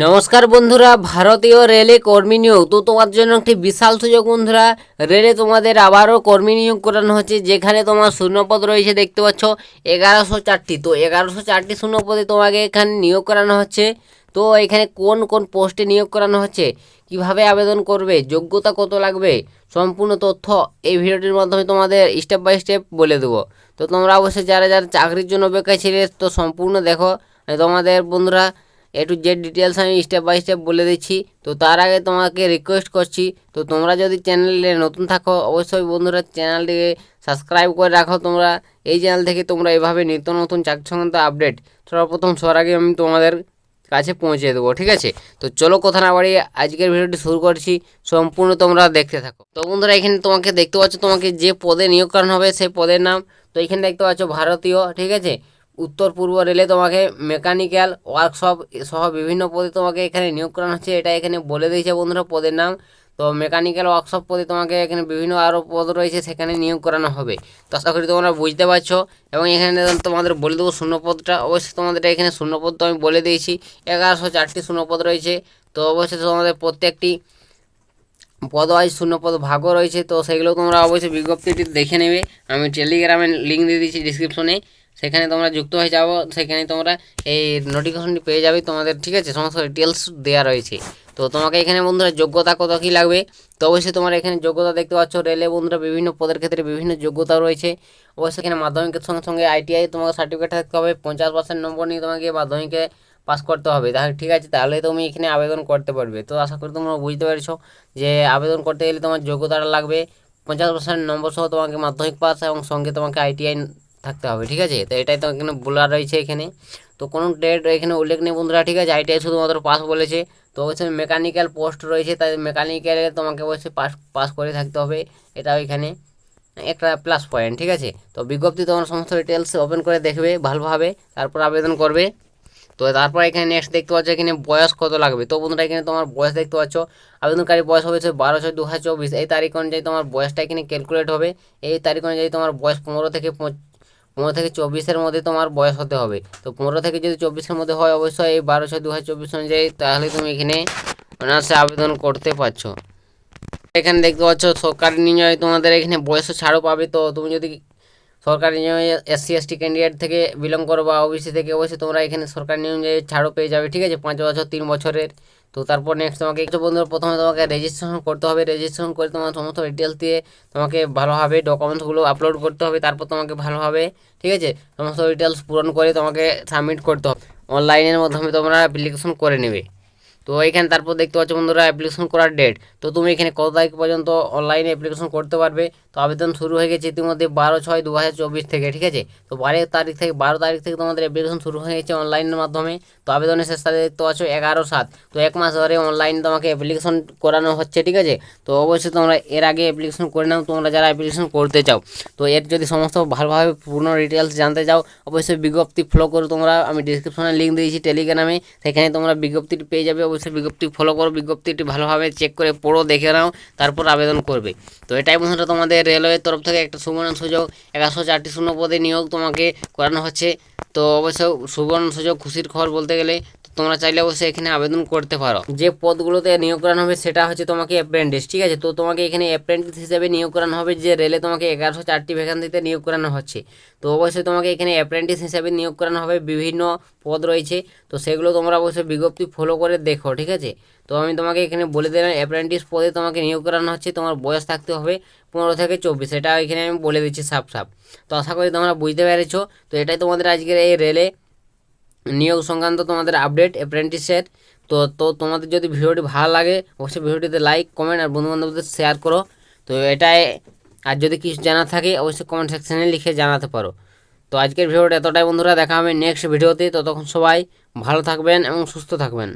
নমস্কার বন্ধুরা, ভারতীয় রেলে কর্মী নিয়োগ তো তোমার জন্য একটি বিশাল সুযোগ বন্ধুরা। রেলে তোমাদের আবারও কর্মী নিয়োগ করানো হচ্ছে, যেখানে তোমার শূন্যপদ রয়েছে দেখতে পাচ্ছ 1104টি। তো 1104টি শূন্যপদে তোমাকে এখানে নিয়োগ করানো হচ্ছে। তো এখানে কোন কোন পোস্টে নিয়োগ করানো হচ্ছে, কিভাবে আবেদন করবে, যোগ্যতা কত লাগবে, সম্পূর্ণ তথ্য এই ভিডিওটির মাধ্যমে তোমাদের স্টেপ বাই স্টেপ বলে দেবো। তো তোমরা অবশ্যই যারা যারা চাকরির জন্য বেকার ছিলে তো সম্পূর্ণ দেখো। তোমাদের বন্ধুরা A to Z ডিটেলস আমি স্টেপ বাই স্টেপ বলে দিচ্ছি। তো তার আগে তোমাকে রিকোয়েস্ট করছি, তো তোমরা যদি চ্যানেলে নতুন থাকো অবশ্যই বন্ধুরা চ্যানেলটিকে সাবস্ক্রাইব করে রাখো। তোমরা এই চ্যানেল থেকে তোমরা এভাবে নিত্য নতুন চাকরি সংক্রান্ত আপডেট সর্বপ্রথম সবার আগে আমি তোমাদের কাছে পৌঁছে দেবো, ঠিক আছে। তো চলো কথা না বাড়িয়ে আজকের ভিডিওটি শুরু করছি, সম্পূর্ণ তোমরা দেখতে থাকো। তো বন্ধুরা এখানে তোমাকে দেখতে পাচ্ছ তোমাকে যে পদে নিয়োগ করানো হবে সেই পদের নাম। তো এখানে দেখতে পাচ্ছ ভারতীয়, ঠিক আছে, উত্তর পূর্ব রেলে তোমাকে মেকানিক্যাল ওয়ার্কশপ সহ বিভিন্ন পদে তোমাকে এখানে নিয়োগ করানো হচ্ছে, এটা এখানে বলে দিয়েছে বন্ধুরা পদের নাম। তো মেকানিক্যাল ওয়ার্কশপ পদে তোমাকে এখানে বিভিন্ন আরও পদ রয়েছে, সেখানে নিয়োগ করানো হবে। তো আশা করি তোমরা বুঝতে পারছো। এবং এখানে তোমাদের বলে দেবো শূন্যপদটা, অবশ্যই তোমাদের এখানে শূন্যপদ তো আমি বলে দিয়েছি 1104টি শূন্যপদ রয়েছে। তো অবশ্যই তোমাদের প্রত্যেকটি পদ ওয়াইজ শূন্যপদ ভাগও রয়েছে, তো সেগুলো তোমরা অবশ্যই বিজ্ঞপ্তিটি দেখে নেবে। আমি টেলিগ্রামে লিঙ্ক দিয়ে দিচ্ছি ডিসক্রিপশনে, সেখানে তোমরা যুক্ত হয়ে যাবো, সেখানে তোমরা এই নোটিফিকেশনটি পেয়ে যাবে তোমাদের, ঠিক আছে। সমস্ত ডিটেলস দেওয়া রয়েছে। তো তোমাকে এখানে বন্ধুরা যোগ্যতা কত কী লাগবে, তো অবশ্যই তোমার এখানে যোগ্যতা দেখতে পাচ্ছ রেলে বন্ধুরা বিভিন্ন পদের ক্ষেত্রে বিভিন্ন যোগ্যতা রয়েছে। অবশ্যই এখানে মাধ্যমিকের সঙ্গে সঙ্গে ITI তোমাকে সার্টিফিকেট থাকতে হবে, 50% নম্বর নিয়ে তোমাকে মাধ্যমিকে পাস করতে হবে, তাহলে ঠিক আছে, তাহলে তুমি এখানে আবেদন করতে পারবে। তো আশা করি তোমরা বুঝতে পেরেছো যে আবেদন করতে গেলে তোমার যোগ্যতাটা লাগবে 50% নম্বর সহ তোমাকে মাধ্যমিক পাস এবং সঙ্গে তোমাকে ITI থাকতে হবে, ঠিক আছে। তো এটাই তো এখানে বলা রয়েছে এখানে। তো কোনো ডেট এখানে উল্লেখ নেই বন্ধুরা, ঠিক আছে। ITI শুধুমাত্র পাস বলেছে। তো অবশ্যই মেকানিক্যাল পোস্ট রয়েছে, তাই মেকানিক্যালে তোমাকে অবশ্যই পাস পাস করে থাকতে হবে, এটাও এখানে একটা প্লাস পয়েন্ট, ঠিক আছে। তো বিজ্ঞপ্তি তোমার সমস্ত ডিটেলস ওপেন করে দেখবে ভালোভাবে, তারপর আবেদন করবে। তো তারপর এখানে নেক্সট দেখতে পাচ্ছ এখানে বয়স কত লাগবে। তো বন্ধুরা এখানে তোমার বয়স দেখতে পাচ্ছ, আবেদনকারী বয়স হবে 12/6/2024, এই তারিখ অনুযায়ী তোমার বয়সটা এখানে ক্যালকুলেট হবে। এই তারিখ অনুযায়ী তোমার বয়স 15 থেকে 24-এর মধ্যে তোমার বয়স হতে হবে। তো 15 থেকে যদি 24-এর মধ্যে হয় অবশ্যই এই 12/6/2024 অনুযায়ী, তাহলে তুমি এখানে অনার্সে আবেদন করতে পারছো। এখানে দেখতে পাচ্ছ সরকারি নিয়োগে তোমাদের এখানে বয়সও ছাড়ও পাবে। তো তুমি যদি সরকারি নিয়োগে SC/ST ক্যান্ডিডেট থেকে বিলং করো বা OBC থেকে, অবশ্যই তোমরা এখানে সরকারি নিয়োগে ছাড়ও পেয়ে যাবে, ঠিক আছে, 5 বছর 3 বছরের। তো তারপর নেক্সট তোমাকে একটু বন্ধুরা প্রথমে তোমাকে রেজিস্ট্রেশন করতে হবে। রেজিস্ট্রেশন করে তোমার সমস্ত ডিটেলস দিয়ে তোমাকে ভালোভাবে ডকুমেন্টসগুলো আপলোড করতে হবে। তারপর তোমাকে ভালোভাবে, ঠিক আছে, সমস্ত ডিটেলস পূরণ করে তোমাকে সাবমিট করতে হবে। অনলাইনের মাধ্যমে তোমরা অ্যাপ্লিকেশন করে নেবে। তো এখানে তারপর দেখতে পাচ্ছ বন্ধুরা অ্যাপ্লিকেশন করার ডেট। তো তুমি এখানে কত তারিখ পর্যন্ত অনলাইনে অ্যাপ্লিকেশন করতে পারবে। তো আবেদন শুরু হয়ে গেছে ইতিমধ্যে 12/6/2024 থেকে, ঠিক আছে। তো 12 তারিখ থেকে তোমাদের অ্যাপ্লিকেশন শুরু হয়ে গেছে অনলাইনের মাধ্যমে। তো আবেদনের শেষ তারিখ দেখতে পাচ্ছ 11/7। তো 1 মাস ধরে অনলাইন তোমাকে অ্যাপ্লিকেশন করানো হচ্ছে, ঠিক আছে। তো অবশ্যই তোমরা এর আগে অ্যাপ্লিকেশন করে নাও, তোমরা যারা অ্যাপ্লিকেশন করতে চাও। তো এর যদি সমস্ত ভালোভাবে পূর্ণ ডিটেলস জানতে চাও অবশ্যই বিজ্ঞপ্তি ফলো করো তোমরা, আমি ডিসক্রিপশনে লিঙ্ক দিয়েছি টেলিগ্রামে, সেখানে তোমরা বিজ্ঞপ্তিটি পেয়ে যাবে। অবশ্যই বিজ্ঞপ্তি ফলো করো, বিজ্ঞপ্তিটি ভালোভাবে চেক করে পড়ো, দেখে নাও, তারপর আবেদন করবে। তো এটাই বন্ধুরা তোমাদের রেলওয়ের তরফ থেকে একটা সুবর্ণ সুযোগ, 1104টি শূন্যপদে নিয়োগ তোমাকে করানো হচ্ছে। তো অবশ্যই সুবর্ণ সুযোগ, খুশির খবর বলতে গেলে। তো তোমরা চাইলে অবশ্যই এখানে আবেদন করতে পারো। যে পদগুলোতে নিয়োগ করানো হবে সেটা হচ্ছে তোমাকে অ্যাপ্রেন্টিস, ঠিক আছে। তো তোমাকে এখানে অ্যাপ্রেন্টিস হিসেবে নিয়োগ করানো হবে, যে রেলে তোমাকে 1104টি ভ্যাকান্সিতে নিয়োগ করানো হচ্ছে। তো অবশ্যই তোমাকে এখানে অ্যাপ্রেন্টিস হিসেবে নিয়োগ করানো হবে, বিভিন্ন পদ রয়েছে। তো সেগুলো তোমরা অবশ্যই বিজ্ঞপ্তি ফলো করে দেখো, ঠিক আছে। তো আমি তোমাকে এখানে বলে দিলাম অ্যাপ্রেন্টিস পদে তোমাকে নিয়োগ করানো হচ্ছে, তোমার বয়স থাকতে হবে 15 থেকে 24, এটা এখানে আমি বলে দিচ্ছি সাফ সাফ। তো আশা করি তোমরা বুঝতে পেরেছো। তো এটাই তোমাদের আজকের এই রেলে নিয়োগ সংক্রান্ত তোমাদের আপডেট অ্যাপ্রেন্টিসের। তো তো তোমাদের যদি ভিডিওটি ভালো লাগে অবশ্যই ভিডিওটিতে লাইক কমেন্ট আর বন্ধুবান্ধবদের শেয়ার করো। তো এটাই, আর যদি কিছু জানা থাকে অবশ্যই কমেন্ট সেকশানে লিখে জানাতে পারো। তো আজকের ভিডিওটা এতটাই বন্ধুরা, দেখা হবে নেক্সট ভিডিওতে। ততক্ষণ সবাই ভালো থাকবেন এবং সুস্থ থাকবেন।